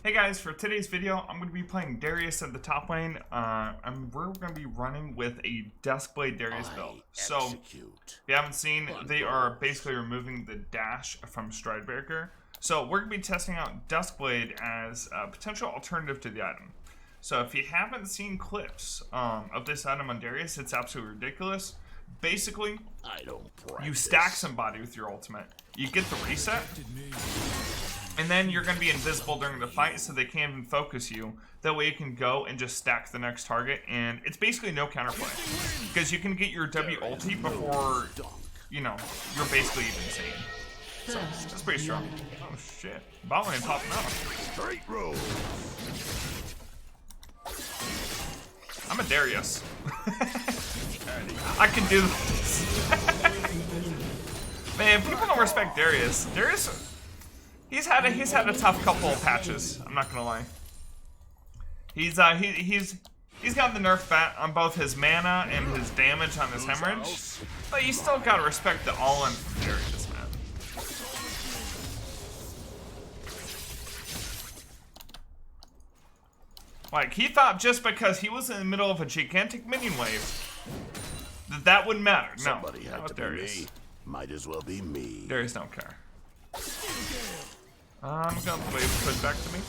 Hey guys, for today's video, I'm going to be playing Darius at the top lane. We're going to be running with a DUSKBLADE Darius build. So, if you haven't seen, they are basically removing the dash from Stridebreaker. So, we're going to be testing out DUSKBLADE as a potential alternative to the item. So, if you haven't seen clips of this item on Darius, it's absolutely ridiculous. Basically, you stack somebody with your ultimate. You get the reset, and then you're going to be invisible during the fight so they can't even focus you. That way you can go and just stack the next target, and it's basically no counterplay. Because you can get your W ulti before, you know, you're basically even seeing. So, that's pretty strong. Oh shit. Bot lane popping up. Straight roll. I'm a Darius. I can do this. Man, people don't respect Darius. Darius, he's had a tough couple of patches. I'm not gonna lie. He's got the nerf bat on both his mana and his damage on his hemorrhage, but you still gotta respect the all-in from Darius, man. Like, he thought just because he was in the middle of a gigantic minion wave that wouldn't matter. No, somebody had to Darius. be me. Might as well be me. Darius don't care. I'm gonna wave put back to me.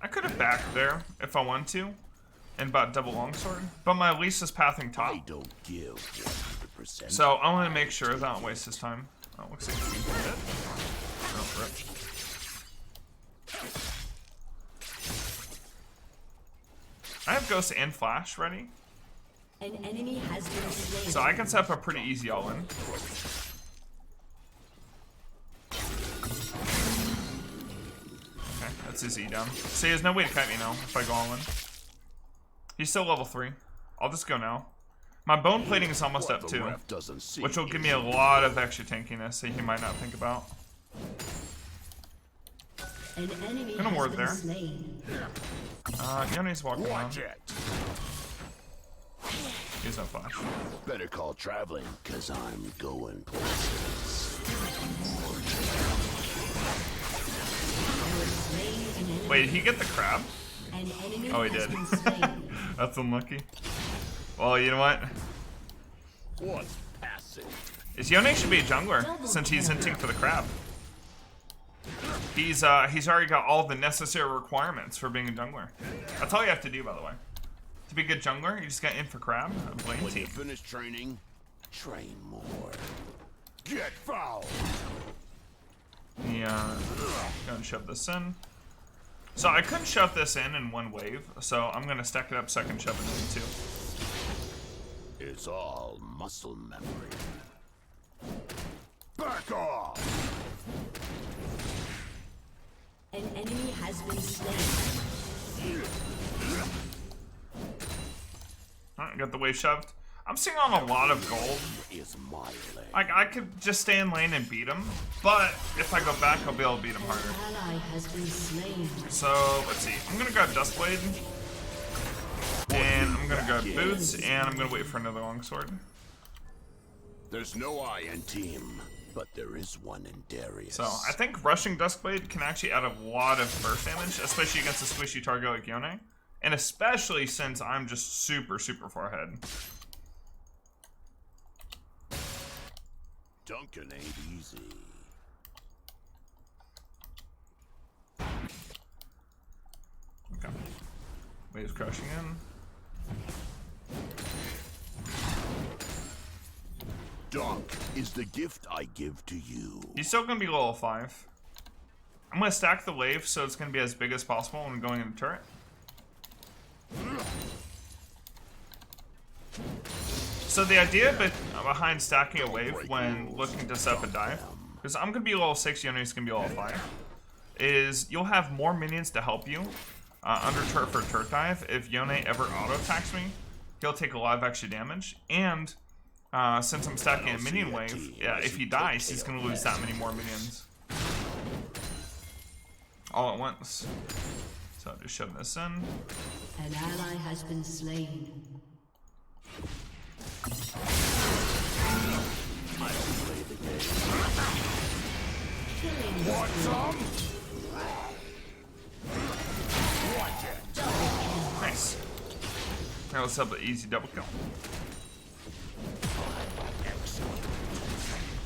I could have backed there if I wanted to, and bought double longsword, but my lease is pathing top. I don't give 100%. So I want to make sure that I don't waste his time. Oh, looks like he's dead. Oh, rip. I have Ghost and Flash ready. An enemy has been slain. So I can set up a pretty easy all-in. Okay, that's his E down. See, there's no way to kite me now if I go all-in. He's still level 3. I'll just go now. My bone plating is almost up too, which will give me a lot of extra tankiness that he might not think about. An enemy I'm gonna ward there. slain. Yone's walking around. He's no flash. Better call traveling, cause I'm going places. Wait, did he get the crab? An enemy Oh, he has did. been slain. That's unlucky. Well, you know what? What's passing? Yone should be a jungler since he's hinting for the crab. He's already got all the necessary requirements for being a jungler. That's all you have to do, by the way. To be a good jungler, you just got in for crab. Blame When team. you finish training, train more. Get foul. Yeah, go and shove this in. So I couldn't shove this in one wave, so I'm gonna stack it up so I can shove it in two. It's all muscle memory. Back off. An enemy has been slain. Alright, got the wave shoved. I'm seeing on a lot of gold. Is my lane. Like, I could just stay in lane and beat him, but if I go back, I'll be able to beat him An harder. ally has been slain. So, let's see. I'm gonna grab DUSKBLADE, and I'm gonna grab boots, and I'm gonna wait for another longsword. There's no I in team, but there is one in Darius. So, I think rushing DUSKBLADE can actually add a lot of burst damage, especially against a squishy target like Yone. And especially since I'm just super, super far ahead. Duncan ain't easy. Okay. Waves crashing in. Dunk is the gift I give to you. He's still gonna be level 5. I'm gonna stack the wave so it's gonna be as big as possible when going into turret. So the idea behind stacking a wave when looking to set up a dive, because I'm gonna be level 6, Yone's gonna be level 5, is you'll have more minions to help you under turret for turret dive. If Yone ever auto attacks me, he'll take a lot of extra damage, and since I'm stacking a minion wave, yeah, if he dies, he's gonna lose that many more minions all at once. So I'll just shove this in. An ally has been slain. I don't play the game. Killing Want spree. some? Watch it. Nice. Now let's have an easy double kill. Excellent.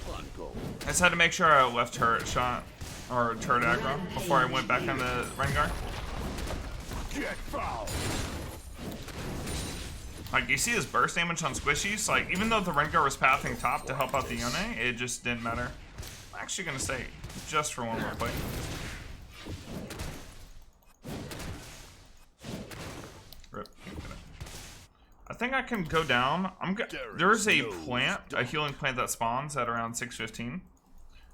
Fun goal. I just had to make sure I left turret shot or turret aggro before I went back on the Rengar. Get foul. Like, you see his burst damage on squishies? Like, even though the Rengar was pathing top to help out the Yone, it just didn't matter. I'm actually gonna stay just for one more play. Rip. I think I can go down. There's a plant, a healing plant that spawns at around 6:15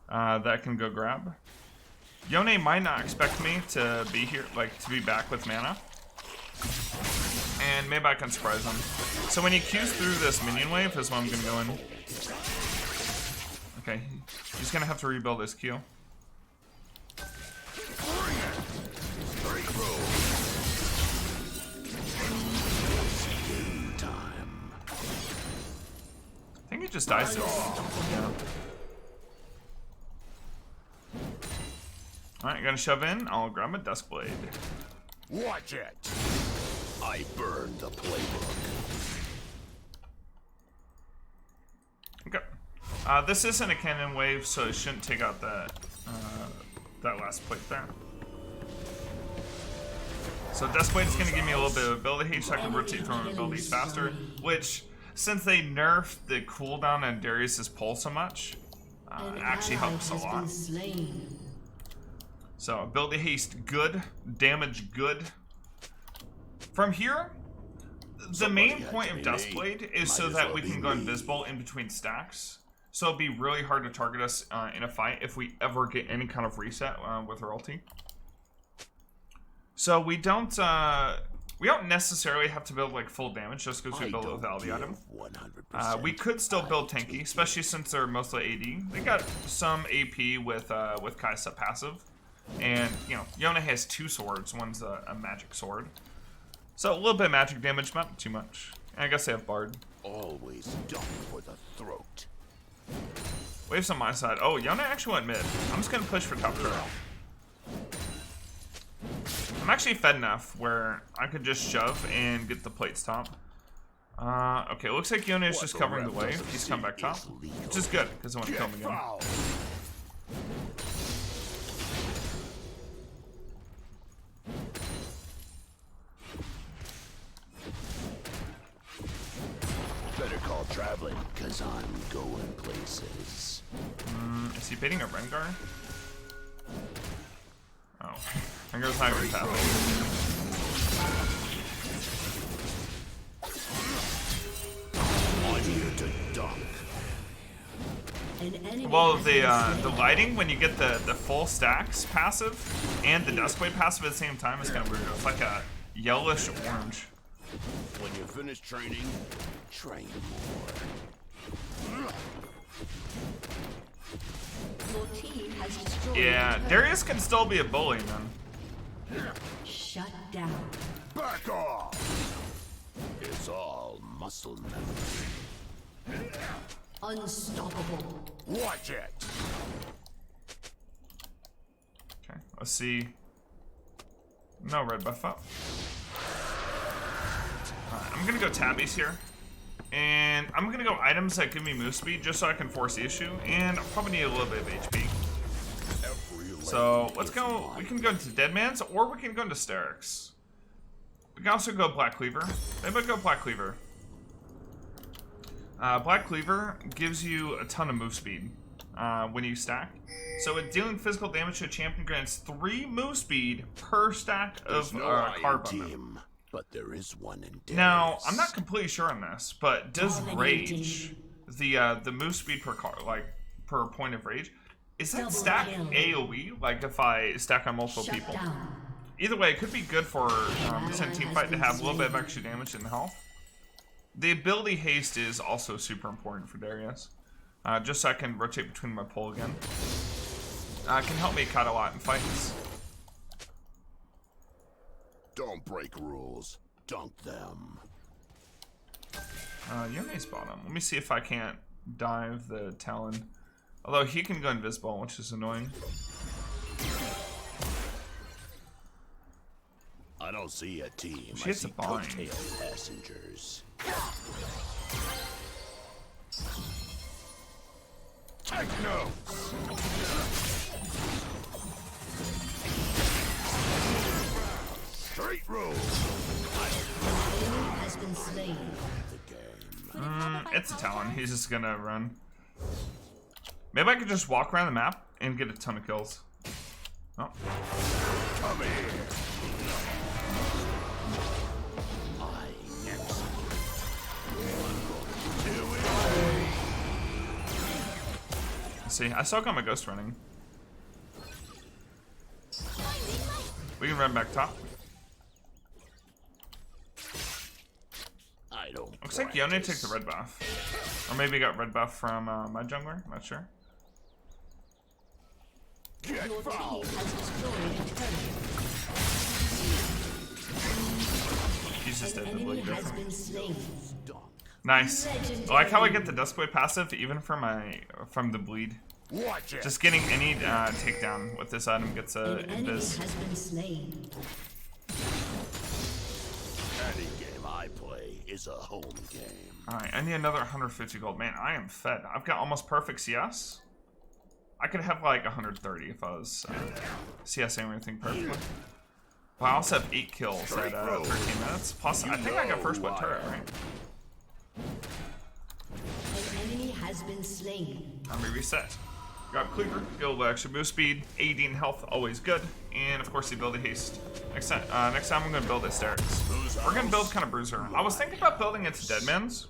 that I can go grab. Yone might not expect me to be here, like to be back with mana, and maybe I can surprise him. So when he queues through this minion wave is when I'm gonna go in. Okay, he's gonna have to rebuild his Q. I think he just dies. Yeah. Alright, gonna shove in. I'll grab a Duskblade. Watch it. I burned the playbook. Okay. This isn't a cannon wave, so it shouldn't take out that last plate there. So Duskblade is gonna give me a little bit of ability haste, so I can rotate through abilities faster. Which, since they nerfed the cooldown on Darius' pull so much, it actually helps a lot. So ability haste good, damage good. From here, the main point of Duskblade is so that we can go invisible in between stacks. So it'll be really hard to target us in a fight if we ever get any kind of reset with our ulti. So we don't necessarily have to build like full damage just because we build it without the item. We could still build tanky, especially since they're mostly AD. They got some AP with Kaisa passive, and you know Yone has 2 swords. One's a magic sword, so a little bit of magic damage, but not too much. And I guess they have Bard. Always duck for the throat. Waves on my side. Oh, Yone actually went mid. I'm just gonna push for top turret. I'm actually fed enough where I could just shove and get the plates top. Okay, looks like Yone is just covering the wave. He's come back top, which is good because I want to kill him again. Better call traveling, cause I'm going places. Is he baiting a Rengar? Oh, Rengar's not even tapping. I'm here to duck. Well, the lighting when you get the full stacks passive and the Duskblade passive at the same time is kind of weird. It's like a yellowish orange. When you finish training, train more. Your team has destroyed Yeah, a turret. Darius can still be a bully, man. Shut down. Back off! It's all muscle memory. Unstoppable. Watch it! Okay, let's see. No red buff up. Alright, I'm gonna go tabbies here. And I'm gonna go items that give me move speed just so I can force the issue. And I'll probably need a little bit of HP. So let's go. We can go into Deadman's or we can go into Sterix. We can also go Black Cleaver. Maybe I'll go Black Cleaver. Black Cleaver gives you a ton of move speed when you stack. So when dealing physical damage to a champion grants 3 move speed per stack of card button. But there is one in Darius. Now, I'm not completely sure on this, but does Rage, the move speed per card, like per point of Rage, is that stack AoE? Like if I stack on multiple people? Either way, it could be good for this team fight to have a little bit of extra damage and health. The ability haste is also super important for Darius. Just so I can rotate between my pull again. Can help me cut a lot in fights. Don't break rules. Dunk them. Yone's bottom. Let me see if I can't dive the Talon Although he can go invisible, which is annoying. I don't see a team. She hits I a see bind. coattail passengers. Take notes. Straight roll. Enemy has been slain. The game. It's a Talon. He's just gonna run. Maybe I could just walk around the map and get a ton of kills. Oh. Come here. I execute. See, I still got my ghost running. We can run back top. I don't. Looks like Yone took the red buff. Or maybe he got red buff from my jungler. I'm not sure. Get Your foul. team has destroyed a turret. He's just An dead to enemy bleed. has been slain. Nice. I like how I get the Duskblade passive even from the bleed. Watch it. Just getting any takedown with this item gets a An enemy invis. has been slain. Any game I play is a home game. Alright, I need another 150 gold. Man, I am fed. I've got almost perfect CS. I could have like 130 if I was CSing everything perfectly. But I also have 8 kills at 13 minutes. Plus, I think I got first blood turret, right? An enemy has been slain. Let me reset. Got Cleaver, guild extra move speed, AD and health, always good. And of course the ability haste. Next time I'm gonna build Hysterics. We're gonna build kind of Bruiser. I was thinking about building it to Deadman's.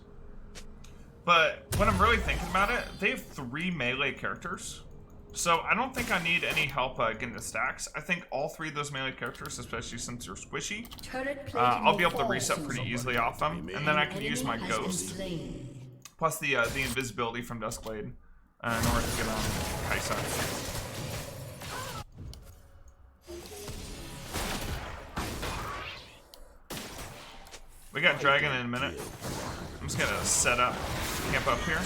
But when I'm really thinking about it, they have 3 melee characters. So I don't think I need any help getting the stacks. I think all 3 of those melee characters, especially since they're squishy, Turret plating I'll be will able to fall reset soon. pretty easily off them. And then I can use my Enemy has been Ghost. slain. Plus the invisibility from Duskblade in order to get on Kaisa. We got Dragon in a minute. I'm just gonna set up, camp up here.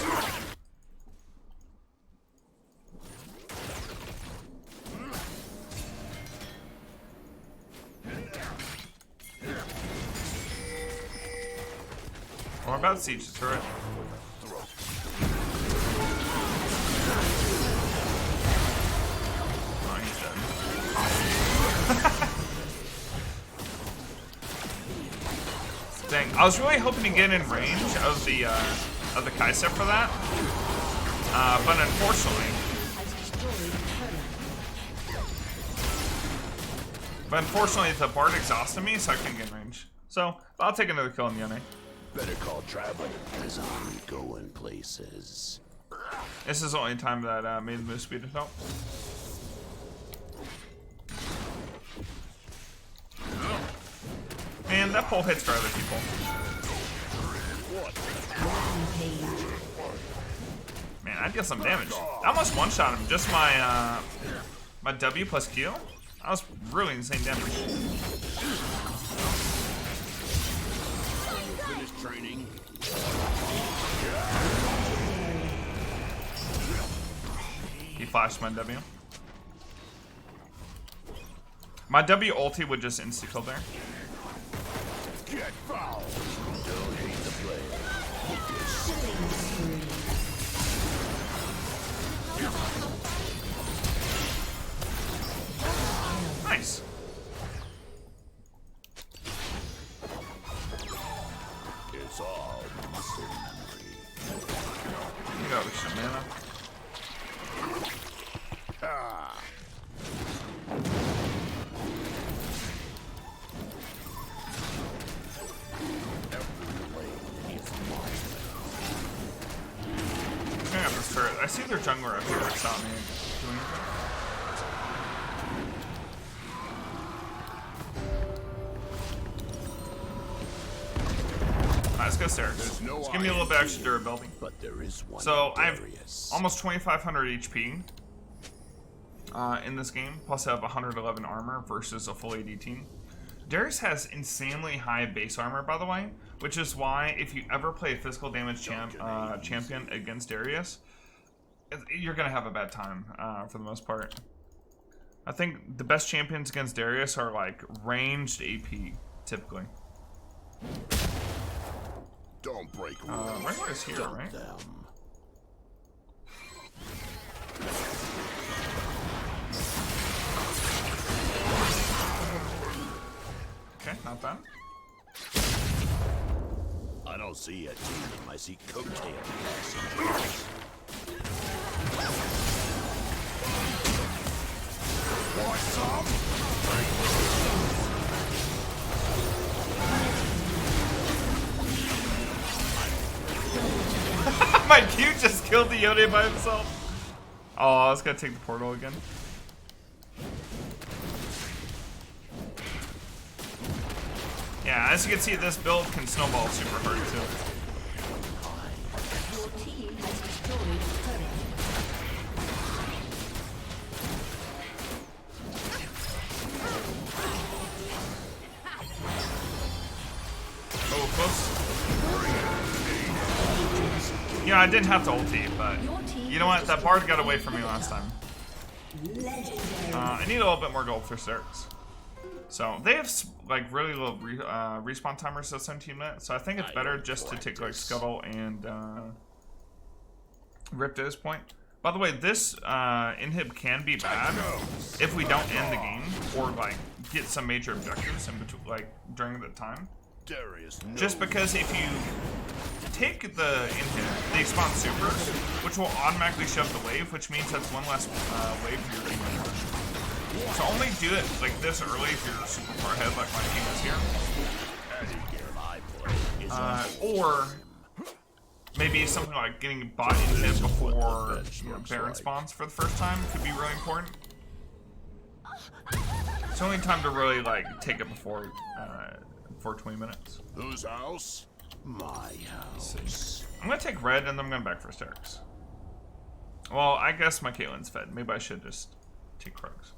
We're about to siege the turret. Oh, he's dead. Dang, I was really hoping to get in range of the Kaisa for that, but unfortunately, Has destroyed a turret. the Bard exhausted me, so I couldn't get in range. So I'll take another kill on Yone. Better call traveling as I'm going places. This is the only time that made the move speed help. Man, that pole hits for other people. Man, I deal some damage. I almost one-shot him. Just my my W plus Q. That was really insane damage. Finish training. He flashed my W. My W ulti would just insta-kill there. Get foul. Don't hate the play. Nice. It's all muscle memory. You got some mana. Ah. I got this turret. I see their jungler up here. Stop me doing anything. Alright, let's go stairs. No Just give me a little bit extra durability. But there is one. So I have Darius. almost 2,500 HP in this game. Plus I have 111 armor versus a full AD team. Darius has insanely high base armor, by the way, which is why if you ever play a physical damage champion against Darius, you're gonna have a bad time for the most part. I think the best champions against Darius are like ranged AP typically. Don't break rules. Regular is here, Dump right? them. Okay, not bad. I don't see a team. I see coattail passengers. Want some? My Q just killed the Yone by himself. Oh, I was gonna take the portal again. Yeah, as you can see, this build can snowball super hard too. Your team has destroyed a turret. Oh, close. You know, I didn't have to ulti, but you know what? That bard got away from me last time. I need a little bit more gold for Zerks. So they have like really low respawn timers, so 17 minutes. So I think it's better just to take like Scuttle and Rift at this point. By the way, this inhib can be bad if we don't end the game or like get some major objectives in between, like during the time. Just because if you take the inhib, they spawn supers, which will automatically shove the wave, which means that's one less wave for your team. So only do it like this early if you're super far ahead, like my team is here. Or maybe something like getting bot inhib before Baron spawns for the first time could be really important. It's the only time to really like take it before 20 minutes. Whose house? My house. I'm gonna take red and then I'm going back for Sterix. Well, I guess my Caitlyn's fed. Maybe I should just take Krugs.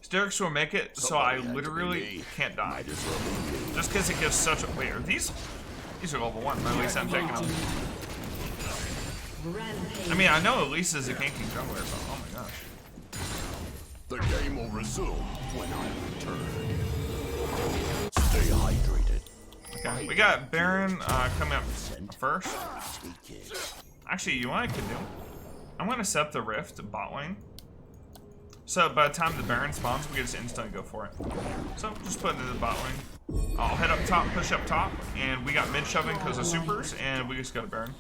Sterix will make it, so I literally can't die. Just because it gives such a... Wait, are these are level 1, but at least I'm taking them. I mean, I know Elise is a ganking jungler, but oh my gosh. The game will resume when I return. Stay hydrated. Okay, we got Baron coming up first. Actually, you know what I could do? I'm going to set up the Rift bot lane. So by the time the Baron spawns, we can just instantly go for it. So just put it in the bot lane. I'll head up top, push up top, and we got mid shoving because of supers, and we just got a Baron.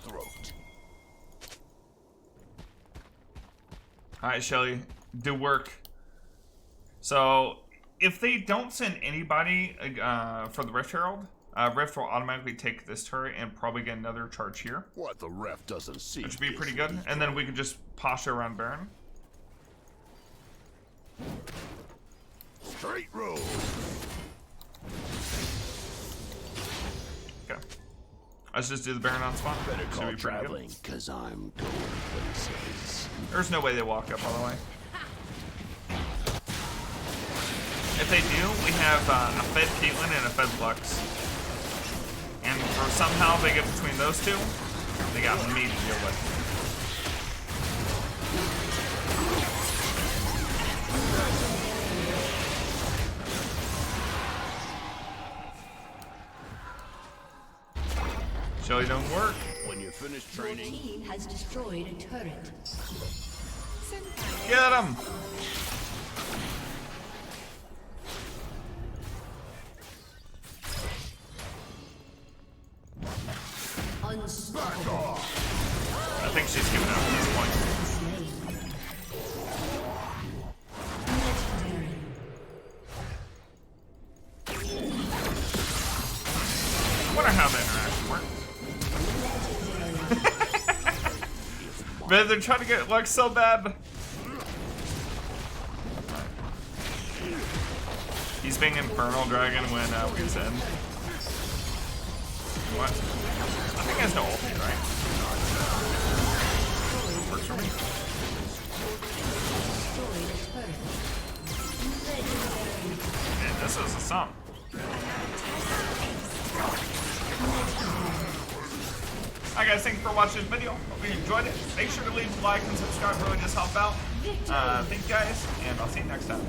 Alright, Shelly, do work. So if they don't send anybody for the Rift Herald, Rift will automatically take this turret and probably get another charge here. What the ref doesn't see. Which would be pretty good. And then we could just posture around Baron. Straight road. Okay. Let's just do the Baron on spawn. Better Should call be pretty traveling, good. cause I'm going places. There's no way they walk up all the way. If they do, we have a fed Caitlyn and a fed Lux. And for somehow they get between those two, they got me to deal with. Shelly don't work. When you finish Your training, team has destroyed a turret. Get him! Unstoppable. I think she's giving up at this point. I wonder how the interaction works. Man, they're trying to get Lux so bad. He's being Infernal Dragon when we send. What? I think he has no ulti, right? Works for me. Man, this is a sum. guys, thank you for watching this video. Hope you enjoyed it. Make sure to leave a like and subscribe. Really just help out. Thank you guys, and I'll see you next time.